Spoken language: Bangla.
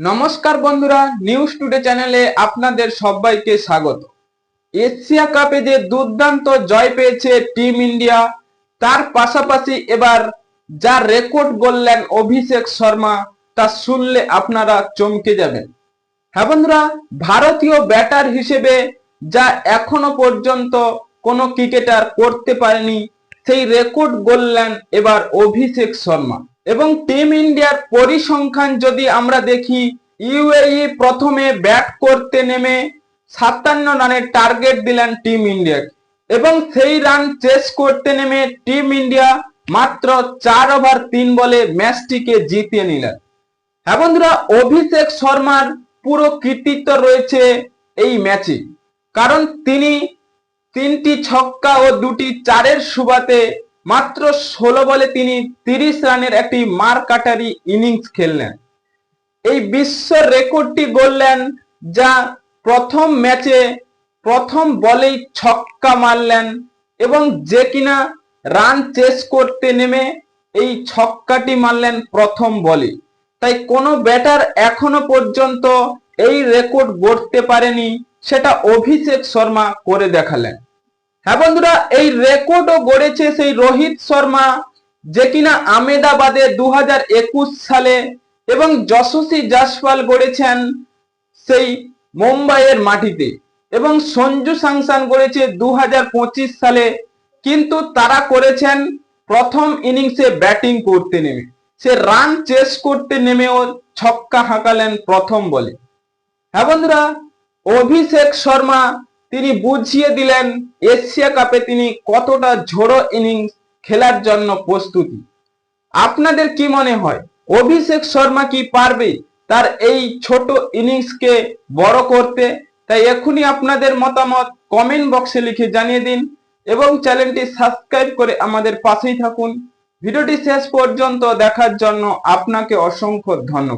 নমস্কার বন্ধুরা, নিউজ টুডে চ্যানেলে আপনাদের সবাইকে স্বাগত। এশিয়া কাপে যে দুর্দান্ত জয় পেয়েছে টিম ইন্ডিয়া, তার পাশাপাশি এবার যা রেকর্ড গড়লেন অভিষেক শর্মা, তা শুনলে আপনারা চমকে যাবেন। হ্যাঁ বন্ধুরা, ভারতীয় ব্যাটার হিসেবে যা এখনো পর্যন্ত কোনো ক্রিকেটার করতে পারেনি, সেই রেকর্ড গড়লেন এবার অভিষেক শর্মা। এবং টিম ইন্ডিয়ার পরিসংখ্যান যদি আমরা দেখি, ইউএই প্রথমে ব্যাট করতে নেমে 57 রানের টার্গেট দিলেন টিম ইন্ডিয়াকে, এবং সেই রান চেস করতে নেমে টিম ইন্ডিয়া মাত্র 4 ওভার 3 বলে ম্যাচটিকে জিতিয়ে নিলেন। হ্যাঁ বন্ধুরা, অভিষেক শর্মার পুরো কৃতিত্ব রয়েছে এই ম্যাচে, কারণ তিনি 3টি ছক্কা ও 2টি চারের সুবাদে মাত্র 16 বলে তিনি 30 রানের একটি মারকাটারি ইনিংস খেললেন। এই বিশ্ব রেকর্ডটি গড়লেন, যা প্রথম ম্যাচে প্রথম বলেই ছক্কা মারলেন, এবং যে কিনা রান চেস করতে নেমে এই ছক্কাটি মারলেন প্রথম বলে। তাই কোনো ব্যাটার এখনো পর্যন্ত এই রেকর্ড গড়তে পারেনি, সেটা অভিষেক শর্মা করে দেখালেন। হ্যাঁ বন্ধুরা, এই রেকর্ডও গড়েছে সেই রোহিত শর্মা, যে কিনা আহমেদাবাদে 2021 সালে, এবং যশস্বী জাসওয়াল গড়েছেন সেই মুম্বাইয়ের মাটিতে, এবং সঞ্জু স্যামসন গড়েছে 2025 সালে। কিন্তু তারা করেছেন প্রথম ইনিংসে ব্যাটিং করতে নেমে, সে রান চেস করতে নেমেও ছক্কা হাঁকালেন প্রথম বলে। হ্যাঁ বন্ধুরা, অভিষেক শর্মা তিনি বুঝিয়ে দিলেন এশিয়া কাপে তিনি কতটা ঝোড়ো ইনিংস খেলার জন্য প্রস্তুতি। আপনাদের কি মনে হয়, অভিষেক শর্মা কি পারবে তার এই ছোট ইনিংসকে বড় করতে? তাই এখনই আপনাদের মতামত কমেন্ট বক্সে লিখে জানিয়ে দিন, এবং চ্যানেলটি সাবস্ক্রাইব করে আমাদের পাশেই থাকুন। ভিডিওটি শেষ পর্যন্ত দেখার জন্য আপনাকে অসংখ্য ধন্যবাদ।